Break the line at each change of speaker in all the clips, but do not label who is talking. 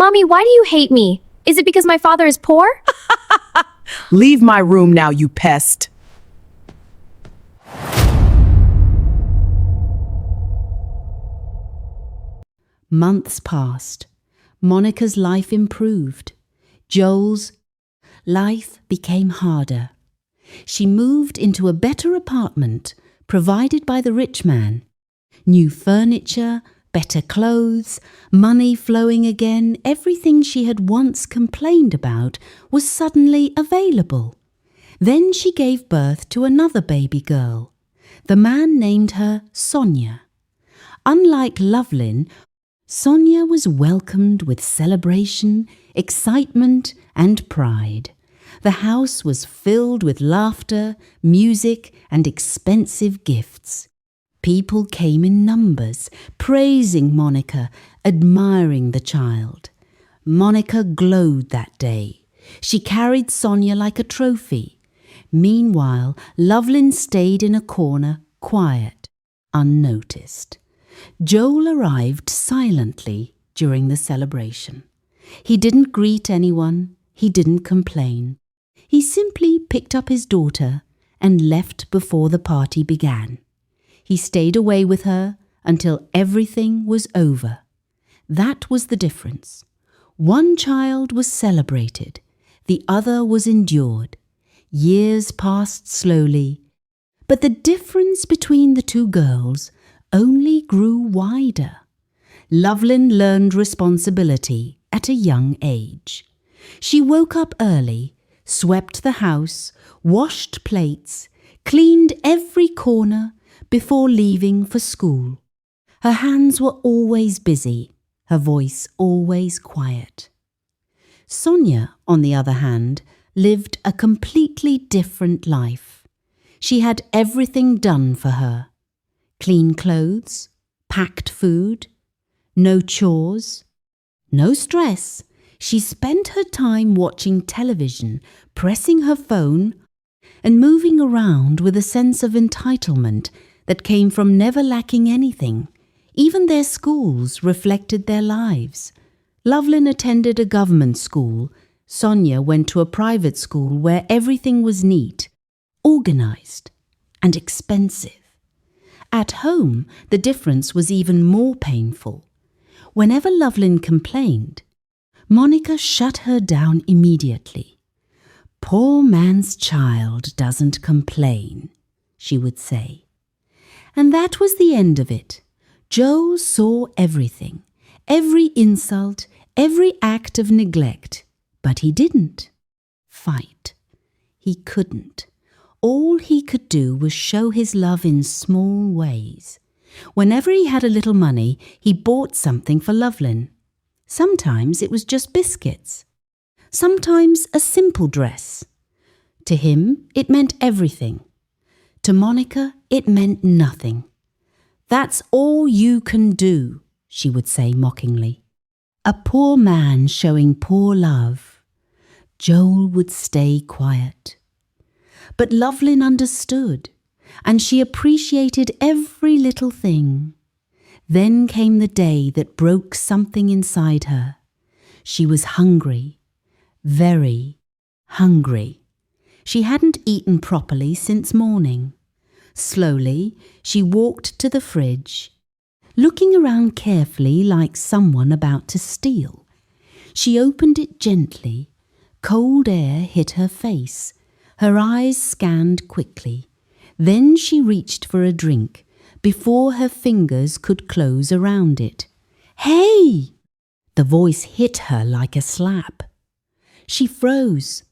Mommy, why do you hate me? Is it because my father is poor?
Leave my room now, you pest.
Months passed. Monica's life improved. Joel's life became harder. She moved into a better apartment provided by the rich man. New furniture, better clothes, money flowing again, everything she had once complained about was suddenly available. Then she gave birth to another baby girl. The man named her Sonia. Unlike Lovelyn, Sonia was welcomed with celebration, excitement, and pride. The house was filled with laughter, music, and expensive gifts. People came in numbers, praising Monica, admiring the child. Monica glowed that day. She carried Sonia like a trophy. Meanwhile, Lovelyn stayed in a corner, quiet, unnoticed. Joel arrived silently during the celebration. He didn't greet anyone. He didn't complain. He simply picked up his daughter and left before the party began. He stayed away with her until everything was over. That was the difference. One child was celebrated. The other was endured. Years passed slowly, but the difference between the two girls only grew wider. Lovelyn learned responsibility at a young age. She woke up early, swept the house, washed plates, cleaned every corner before leaving for school. Her hands were always busy, her voice always quiet. Sonia, on the other hand, lived a completely different life. She had everything done for her. Clean clothes, packed food, no chores, no stress. She spent her time watching television, pressing her phone, and moving around with a sense of entitlement that came from never lacking anything. Even their schools reflected their lives. Lovelyn attended a government school. Sonia went to a private school where everything was neat, organized, and expensive. At home, the difference was even more painful. Whenever Lovelyn complained, Monica shut her down immediately. "Poor man's child doesn't complain," she would say. And that was the end of it. Joel saw everything, every insult, every act of neglect, but he didn't fight. He couldn't. All he could do was show his love in small ways. Whenever he had a little money, he bought something for Lovelyn. Sometimes it was just biscuits. Sometimes a simple dress. To him, it meant everything. To Monica, it meant nothing. "That's all you can do," she would say mockingly. A poor man showing poor love. Joel would stay quiet. But Lovelyn understood, and she appreciated every little thing. Then came the day that broke something inside her. She was hungry, very hungry. She hadn't eaten properly since morning. Slowly, she walked to the fridge, looking around carefully like someone about to steal. She opened it gently. Cold air hit her face. Her eyes scanned quickly. Then she reached for a drink before her fingers could close around it. "Hey!" The voice hit her like a slap. She froze.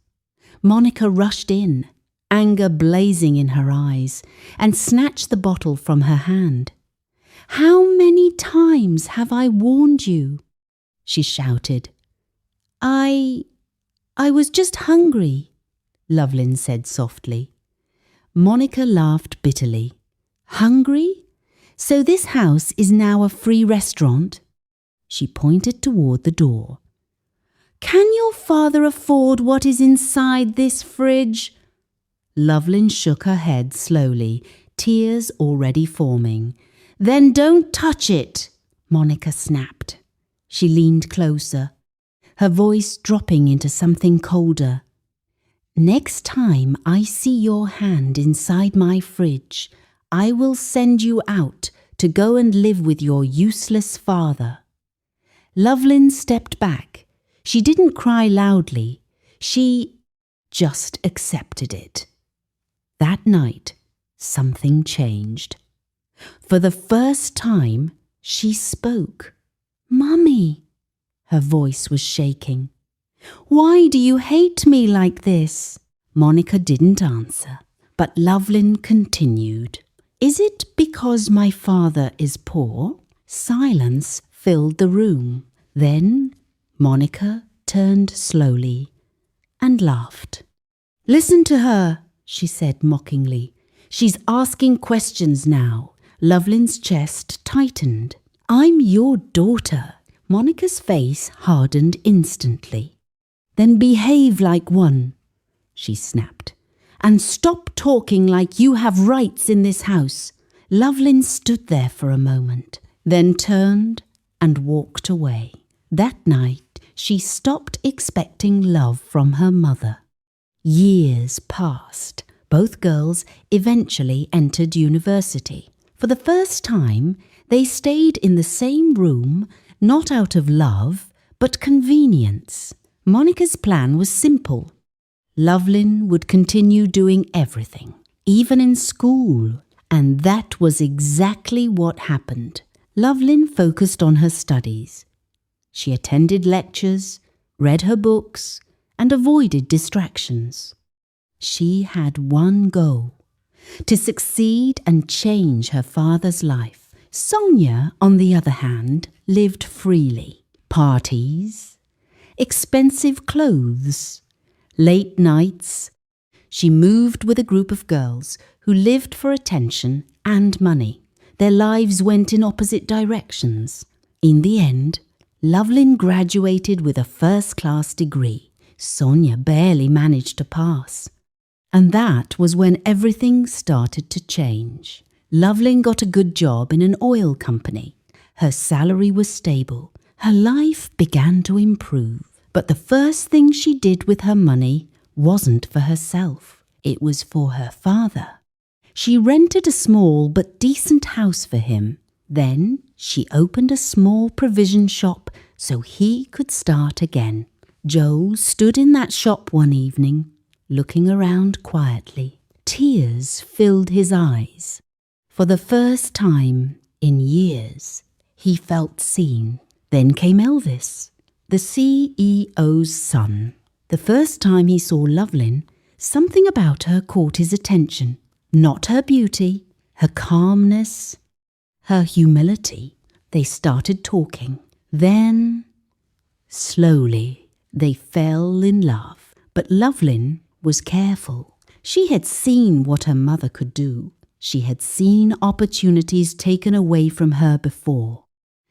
Monica rushed in, anger blazing in her eyes, and snatched the bottle from her hand. "How many times have I warned you?" she shouted. I was just hungry," Lovelyn said softly. Monica laughed bitterly. "Hungry? So this house is now a free restaurant?" She pointed toward the door. "Can your father afford what is inside this fridge?" Lovelyn shook her head slowly, tears already forming. "Then don't touch it," Monica snapped. She leaned closer. her voice dropping into something colder. "Next time I see your hand inside my fridge, I will send you out to go and live with your useless father." Lovelyn stepped back. She didn't cry loudly. She just accepted it. That night, something changed. For the first time, she spoke. "Mummy," her voice was shaking. "Why do you hate me like this?" Monica didn't answer, but Lovelyn continued. "Is it because my father is poor?" Silence filled the room. Then Monica turned slowly and laughed. "Listen to her," she said mockingly. "She's asking questions now." Lovelyn's chest tightened. "I'm your daughter." Monica's face hardened instantly. "Then behave like one," she snapped, "and stop talking like you have rights in this house." Lovelyn stood there for a moment, then turned and walked away. That night, she stopped expecting love from her mother. Years passed. Both girls eventually entered university. For the first time, they stayed in the same room, not out of love, but convenience. Monica's plan was simple. Lovelyn would continue doing everything, even in school, and that was exactly what happened. Lovelyn focused on her studies. She attended lectures, read her books, and avoided distractions. She had one goal: to succeed and change her father's life. Sonia, on the other hand, lived freely. Parties, expensive clothes, late nights. She moved with a group of girls who lived for attention and money. Their lives went in opposite directions. In the end, Lovelyn graduated with a first-class degree. Sonia barely managed to pass. And that was when everything started to change. Lovelyn got a good job in an oil company. Her salary was stable. Her life began to improve. But the first thing she did with her money wasn't for herself. It was for her father. She rented a small but decent house for him. Then she opened a small provision shop so he could start again. Joel stood in that shop one evening, looking around quietly. Tears filled his eyes. For the first time in years, he felt seen. Then came Elvis, the CEO's son. The first time he saw Lovelyn, something about her caught his attention. Not her beauty, her calmness, her humility. They started talking. Then, slowly, they fell in love. But Lovelyn was careful. She had seen what her mother could do. She had seen opportunities taken away from her before.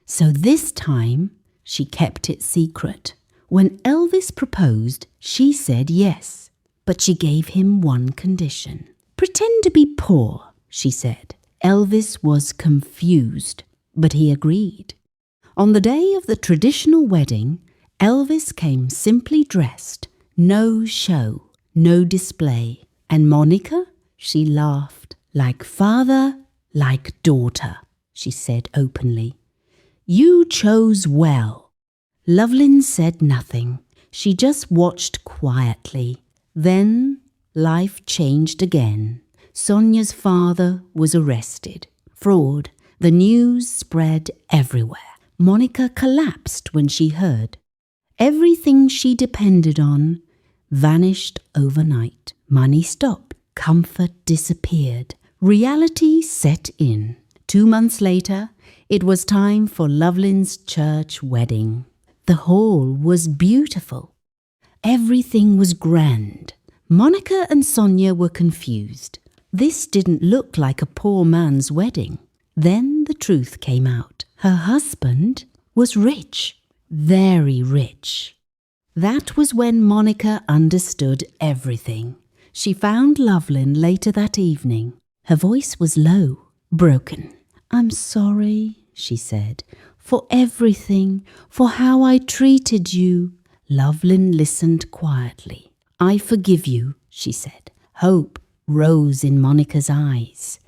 So this time, she kept it secret. When Elvis proposed, she said yes. But she gave him one condition. "Pretend to be poor," she said. Elvis was confused, but he agreed. On the day of the traditional wedding, Elvis came simply dressed. No show, no display. And Monica? She laughed. "Like father, like daughter," she said openly. "You chose well." Lovelyn said nothing. She just watched quietly. Then life changed again. Sonia's father was arrested. Fraud. The news spread everywhere. Monica collapsed when she heard. Everything she depended on vanished overnight. Money stopped. Comfort disappeared. Reality set in. 2 months later, it was time for Lovelyn's church wedding. The hall was beautiful. Everything was grand. Monica and Sonia were confused. This didn't look like a poor man's wedding. Then the truth came out. Her husband was rich, very rich. That was when Monica understood everything. She found Lovelyn later that evening. Her voice was low, broken. "I'm sorry," she said, "for everything, for how I treated you." Lovelyn listened quietly. "I forgive you," she said. Hope rose in Monica's eyes.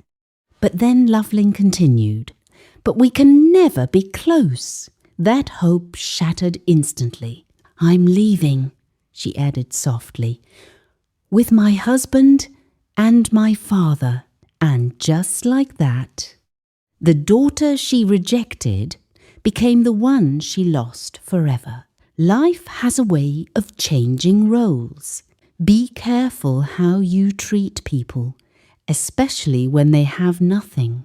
But then Lovelyn continued, "But we can never be close." That hope shattered instantly. "I'm leaving," she added softly, "with my husband and my father." And just like that, the daughter she rejected became the one she lost forever. Life has a way of changing roles. Be careful how you treat people, especially when they have nothing.